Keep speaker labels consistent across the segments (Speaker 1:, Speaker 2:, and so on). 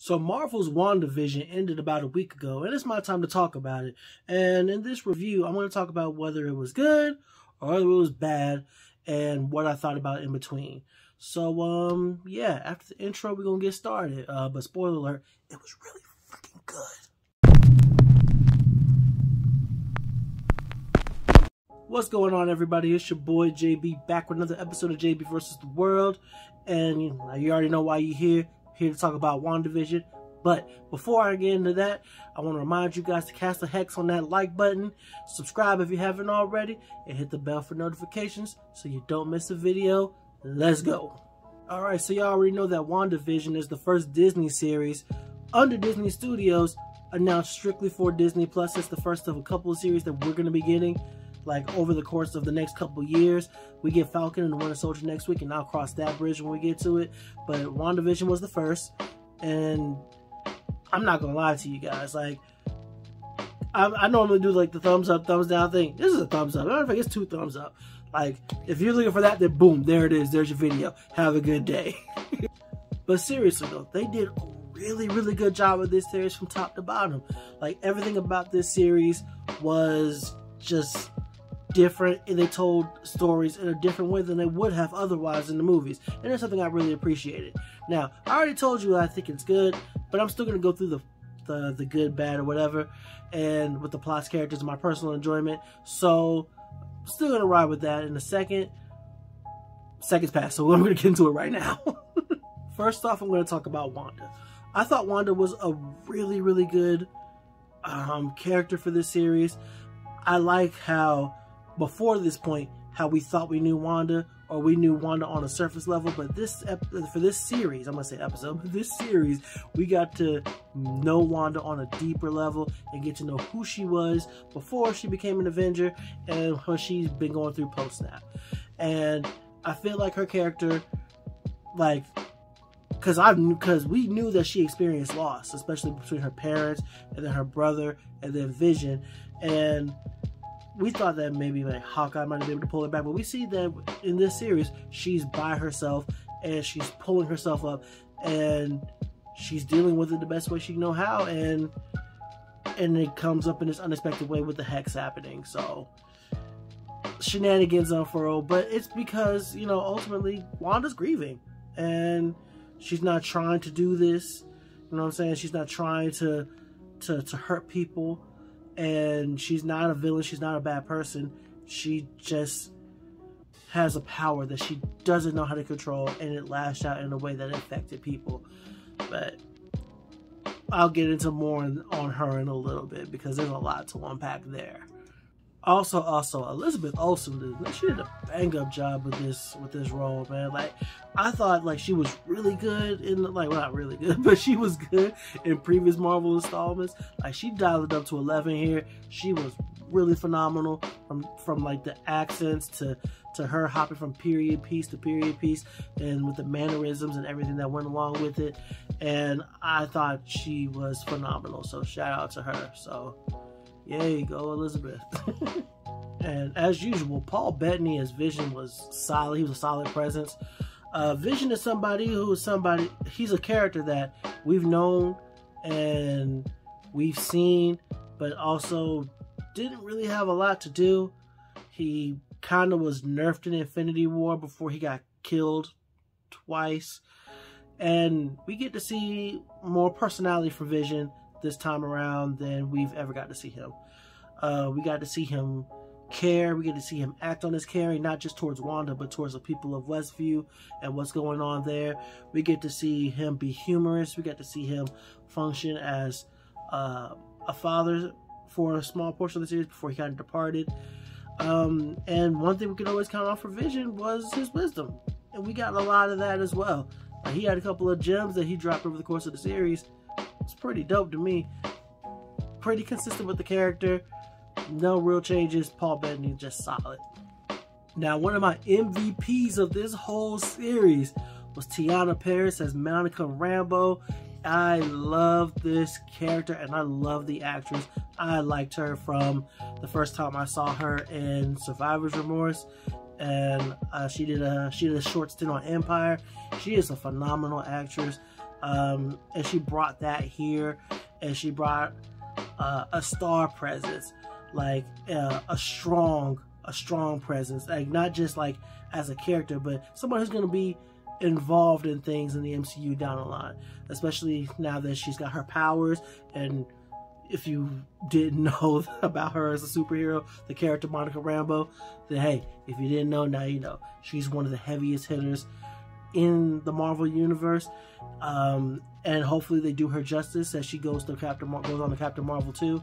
Speaker 1: So Marvel's WandaVision ended about a week ago, and it's my time to talk about it. And in this review, I'm going to talk about whether it was good or whether it was bad and what I thought about in between. So, yeah, after the intro, we're going to get started. But spoiler alert, it was really freaking good. What's going on, everybody? It's your boy JB back with another episode of JB versus the World. And you already know why you're here to talk about WandaVision. But before I get into that, I want to remind you guys to cast the hex on that like button, subscribe if you haven't already, and hit the bell for notifications so you don't miss a video. Let's go. Alright, so you already know that WandaVision is the first Disney series under Disney Studios announced strictly for Disney+. It's the first of a couple of series that we're going to be getting like over the course of the next couple years. We get Falcon and the Winter Soldier next week, and I'll cross that bridge when we get to it. But WandaVision was the first, and I'm not gonna lie to you guys, like I normally do like the thumbs up, thumbs down thing. This is a thumbs up. I don't think it's 2 thumbs up. Like, if you're looking for that, then boom, there it is. There's your video. Have a good day. But seriously though, they did a really good job with this series from top to bottom. Like, everything about this series was just different, and they told stories in a different way than they would have otherwise in the movies, and that's something I really appreciated. Now, I already told you I think it's good, but I'm still going to go through the good, bad, or whatever, and with the plots, characters, and my personal enjoyment. So still going to ride with that in a second. Seconds pass, so I'm going to get into it right now. First off, I'm going to talk about Wanda. I thought Wanda was a really good character for this series. I like how before this point, how we thought we knew Wanda, or we knew Wanda on a surface level, but for this series, I'm gonna say episode, but this series, we got to know Wanda on a deeper level and get to know who she was before she became an Avenger and how she's been going through post-snap. And I feel like her character, like, because we knew that she experienced loss, especially between her parents and then her brother and then Vision, and we thought that maybe like Hawkeye might have been able to pull her back, but we see that in this series, she's by herself and she's pulling herself up and she's dealing with it the best way she knows how, and it comes up in this unexpected way with the hex happening. So shenanigans unfurled, but it's because, you know, ultimately Wanda's grieving and she's not trying to do this. You know what I'm saying? She's not trying to hurt people. And she's not a villain, she's not a bad person. She just has a power that she doesn't know how to control, and it lashed out in a way that affected people. But I'll get into more on her in a little bit, because there's a lot to unpack there. Also, Elizabeth Olsen, she did a bang-up job with this role, man. Like, I thought like she was really good in, like, well, not really good, but she was good in previous Marvel installments. Like, she dialed it up to 11 here. She was really phenomenal, from like the accents to her hopping from period piece to period piece, and with the mannerisms and everything that went along with it. And I thought she was phenomenal. So shout out to her. So yay, go Elizabeth. And as usual, Paul Bettany as Vision was solid. He was a solid presence. Vision is he's a character that we've known and we've seen, but also didn't really have a lot to do. He kind of was nerfed in Infinity War before he got killed twice. And we get to see more personality for Vision this time around than we've ever got to see him. We got to see him care. We get to see him act on his caring, not just towards Wanda, but towards the people of Westview and what's going on there. We get to see him be humorous. We get to see him function as a father for a small portion of the series before he kind of departed. And one thing we could always count on for Vision was his wisdom, and we got a lot of that as well. He had a couple of gems that he dropped over the course of the series. It's pretty dope to me. Pretty consistent with the character. No real changes. Paul Bettany just solid. Now, one of my MVPs of this whole series was Teyonah Parris as Monica Rambo. I love this character and I love the actress. I liked her from the first time I saw her in Survivor's Remorse, and she did a short stint on Empire. She is a phenomenal actress. And she brought that here, and she brought a star presence, like a strong presence, like not just like as a character, but someone who's going to be involved in things in the MCU down the line, especially now that she's got her powers. And if you didn't know about her as a superhero, the character Monica Rambo, then hey, if you didn't know, now you know. She's one of the heaviest hitters in the Marvel universe, and hopefully they do her justice as she goes on to Captain Marvel 2.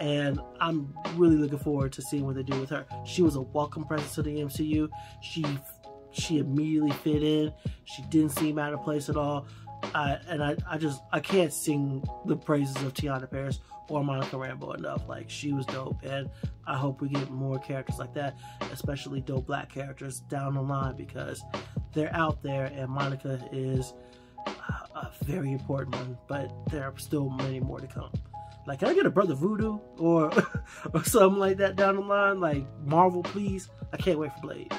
Speaker 1: And I'm really looking forward to seeing what they do with her. She was a welcome presence to the MCU. She immediately fit in. She didn't seem out of place at all. I can't sing the praises of Tiana Paris or Monica Rambo enough. Like, she was dope, and I hope we get more characters like that, especially dope black characters down the line, because they're out there, and Monica is a very important one, but there are still many more to come. Like, can I get a Brother Voodoo or something like that down the line? Like, Marvel, please. I can't wait for Blade.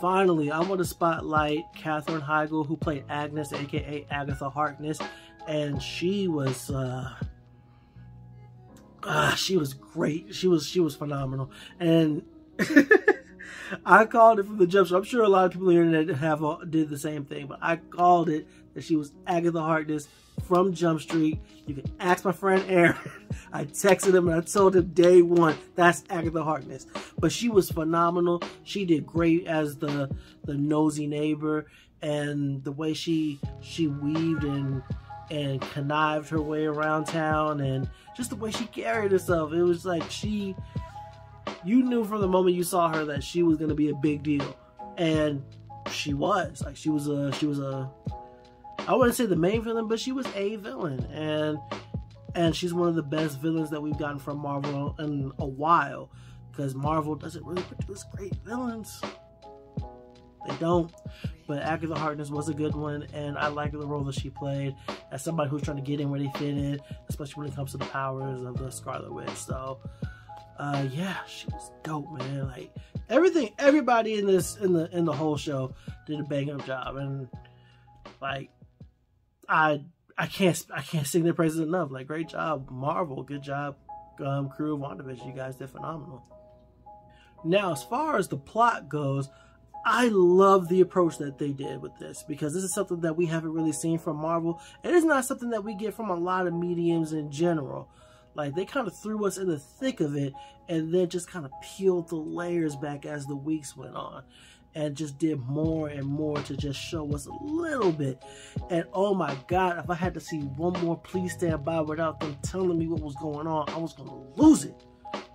Speaker 1: Finally, I want to spotlight Katherine Heigl, who played Agnes, aka Agatha Harkness, and she was great. She was phenomenal, and I called it from the jump. So I'm sure a lot of people on the internet did the same thing, but I called it that she was Agatha Harkness from Jump Street. You can ask my friend Aaron. I texted him and I told him day one, that's Agatha Harkness. But she was phenomenal. She did great as the nosy neighbor, and the way she weaved and connived her way around town, and just the way she carried herself. It was like you knew from the moment you saw her that she was going to be a big deal. And she was. Like, she was a I wouldn't say the main villain, but she was a villain, and she's one of the best villains that we've gotten from Marvel in a while, because Marvel doesn't really produce great villains. They don't. But Agatha Harkness was a good one, and I like the role that she played as somebody who's trying to get in where they fit in, especially when it comes to the powers of the Scarlet Witch. So yeah, she was dope, man. Like, everybody in the whole show did a bang up job, and like, I can't sing their praises enough. Like, great job, Marvel. Good job, crew of WandaVision. You guys did phenomenal. Now, as far as the plot goes, I love the approach that they did with this, because this is something that we haven't really seen from Marvel. It is not something that we get from a lot of mediums in general. Like, they kind of threw us in the thick of it, and then just kind of peeled the layers back as the weeks went on, and just did more and more to just show us a little bit. And oh my God, if I had to see one more Please Stand By without them telling me what was going on, I was going to lose it.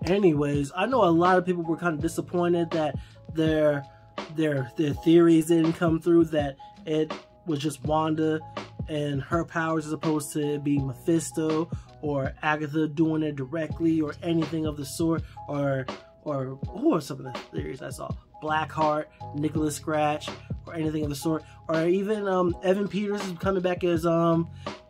Speaker 1: Anyways, I know a lot of people were kind of disappointed that their theories didn't come through, that it was just Wanda and her powers as opposed to it being Mephisto or Agatha doing it directly or anything of the sort, or who are some of the theories I saw? Blackheart, Nicholas Scratch, or anything of the sort, or even Evan Peters is coming back as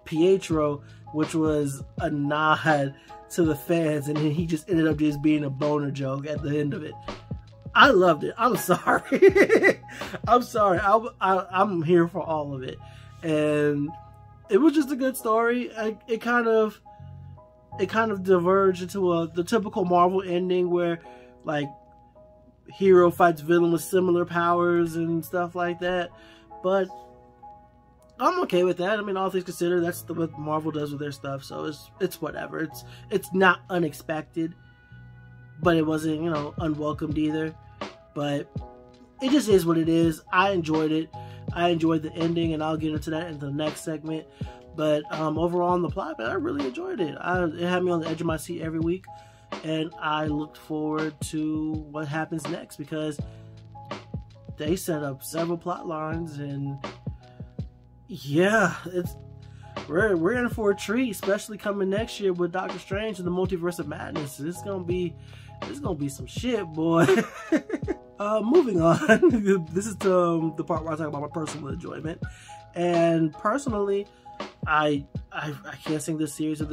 Speaker 1: Pietro, which was a nod to the fans, and then he just ended up just being a boner joke at the end of it. I loved it. I'm sorry. I'm sorry. I'm here for all of it, and it was just a good story. It kind of diverged into the typical Marvel ending where, like, hero fights villain with similar powers and stuff like that, but I'm okay with that. I mean, all things considered, that's what Marvel does with their stuff, so it's whatever. It's not unexpected, but it wasn't, you know, unwelcomed either. But it just is what it is. I enjoyed it. I enjoyed the ending, and I'll get into that in the next segment. But overall on the plot, man, I really enjoyed it. It had me on the edge of my seat every week, and I looked forward to what happens next, because they set up several plot lines, and yeah, we're in for a treat, especially coming next year with Doctor Strange and the Multiverse of Madness. It's gonna be some shit, boy. Moving on. This is the part where I talk about my personal enjoyment, and personally, I can't sing this series of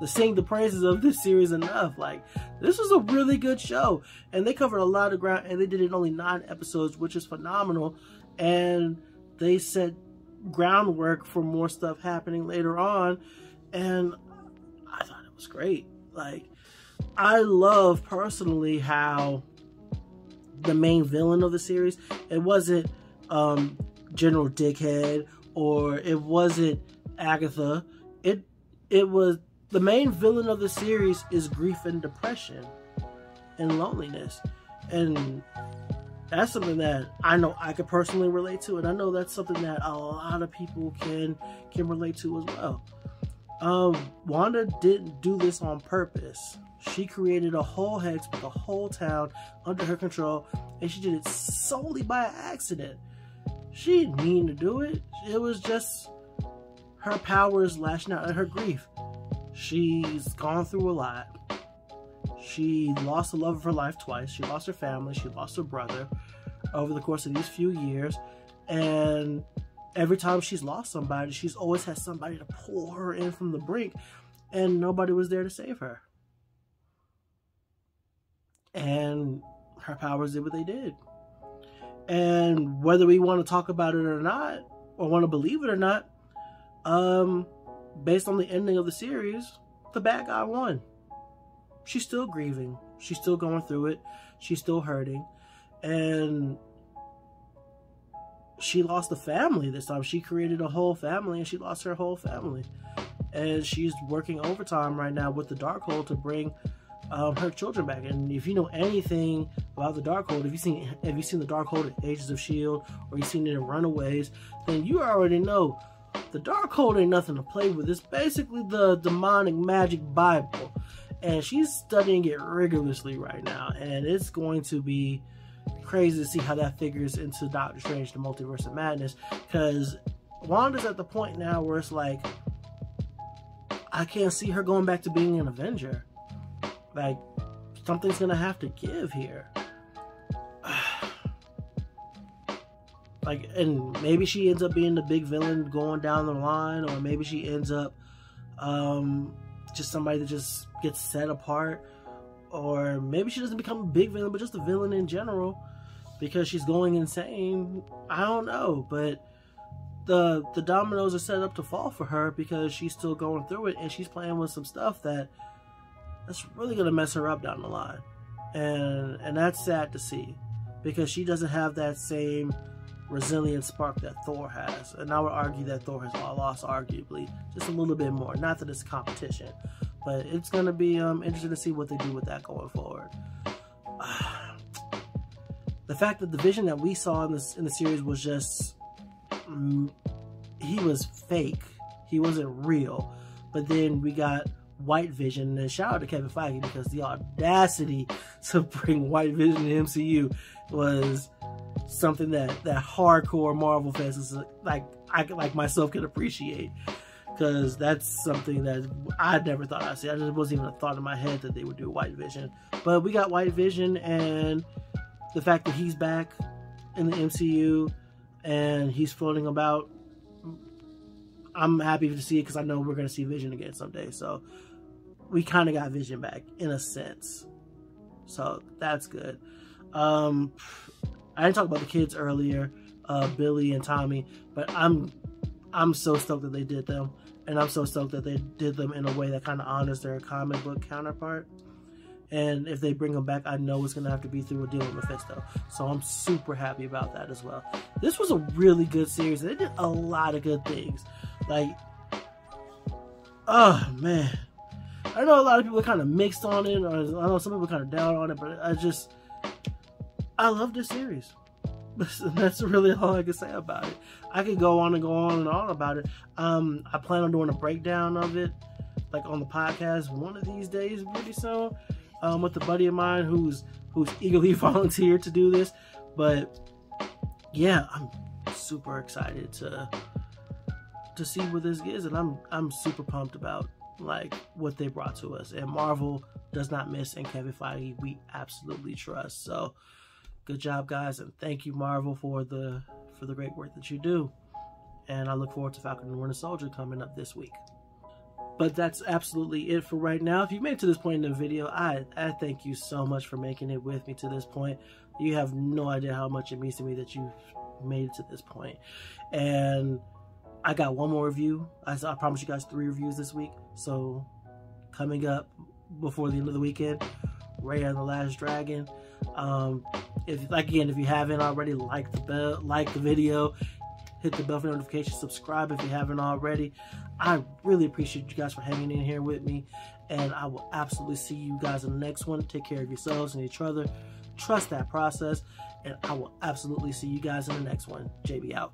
Speaker 1: sing the praises of this series enough. Like, this was a really good show, and they covered a lot of ground, and they did it in only 9 episodes, which is phenomenal. And they set groundwork for more stuff happening later on, and I thought it was great. Like, I love personally how the main villain of the series, it wasn't General Dickhead, or it wasn't Agatha. It was the main villain of the series is grief and depression and loneliness, and that's something that I know I could personally relate to, and I know that's something that a lot of people can relate to as well. Wanda didn't do this on purpose. She created a whole hex with the whole town under her control, and she did it solely by accident. She didn't mean to do it. It was just her powers lashing out at her grief. She's gone through a lot. She lost the love of her life twice. She lost her family. She lost her brother over the course of these few years. And every time she's lost somebody, she's always had somebody to pull her in from the brink, and nobody was there to save her. And her powers did what they did. And whether we want to talk about it or not, or want to believe it or not, based on the ending of the series, the bad guy won. She's still grieving. She's still going through it. She's still hurting. And she lost a family this time. She created a whole family, and she lost her whole family. And she's working overtime right now with the Darkhold to bring her children back. And if you know anything about the Darkhold, if you've seen the Darkhold in Agents of S.H.I.E.L.D. or you've seen it in Runaways, then you already know the Darkhold ain't nothing to play with. It's basically the demonic magic Bible, and she's studying it rigorously right now, and it's going to be crazy to see how that figures into Doctor Strange: The Multiverse of Madness, because Wanda's at the point now where it's like, I can't see her going back to being an Avenger. Like, something's gonna have to give here. Like, and maybe she ends up being the big villain going down the line, or maybe she ends up just somebody that just gets set apart, or maybe she doesn't become a big villain, but just a villain in general because she's going insane. I don't know, but the dominoes are set up to fall for her because she's still going through it, and she's playing with some stuff that's really gonna mess her up down the line, and that's sad to see, because she doesn't have that same resilient spark that Thor has. And I would argue that Thor has lost arguably just a little bit more. Not that it's a competition, but it's going to be interesting to see what they do with that going forward. The fact that the Vision that we saw in the series was just he was fake. He wasn't real. But then we got White Vision, and shout out to Kevin Feige, because the audacity to bring White Vision to MCU was something that hardcore Marvel fans like myself can appreciate, because that's something that I never thought I'd see. I just wasn't even a thought in my head that they would do White Vision. But we got White Vision, and the fact that he's back in the MCU and he's floating about, I'm happy to see it, because I know we're going to see Vision again someday. So we kind of got Vision back in a sense, so that's good. I didn't talk about the kids earlier, Billy and Tommy, but I'm so stoked that they did them, and I'm so stoked that they did them in a way that kind of honors their comic book counterpart. And if they bring them back, I know it's going to have to be through a deal with Mephisto, so I'm super happy about that as well. This was a really good series. They did a lot of good things. Like, oh man, I know a lot of people are kind of mixed on it, or I know some people are kind of down on it, but I love this series. That's really all I can say about it. I could go on and on about it. I plan on doing a breakdown of it, like on the podcast one of these days, pretty soon, with a buddy of mine who's eagerly volunteered to do this. But yeah, I'm super excited to see what this is, and I'm super pumped about like what they brought to us. And Marvel does not miss, and Kevin Feige we absolutely trust. So good job, guys, and thank you, Marvel, for the great work that you do. And I look forward to Falcon and Winter Soldier coming up this week. But that's absolutely it for right now. If you made it to this point in the video, I thank you so much for making it with me to this point. You have no idea how much it means to me that you've made it to this point. And I got one more review. I promised you guys 3 reviews this week. So coming up before the end of the weekend, Raya and the Last Dragon. If you haven't already, like the video, hit the bell for notifications, subscribe if you haven't already. I really appreciate you guys for hanging in here with me, and I will absolutely see you guys in the next one. Take care of yourselves and each other. Trust that process, and I will absolutely see you guys in the next one. JB out.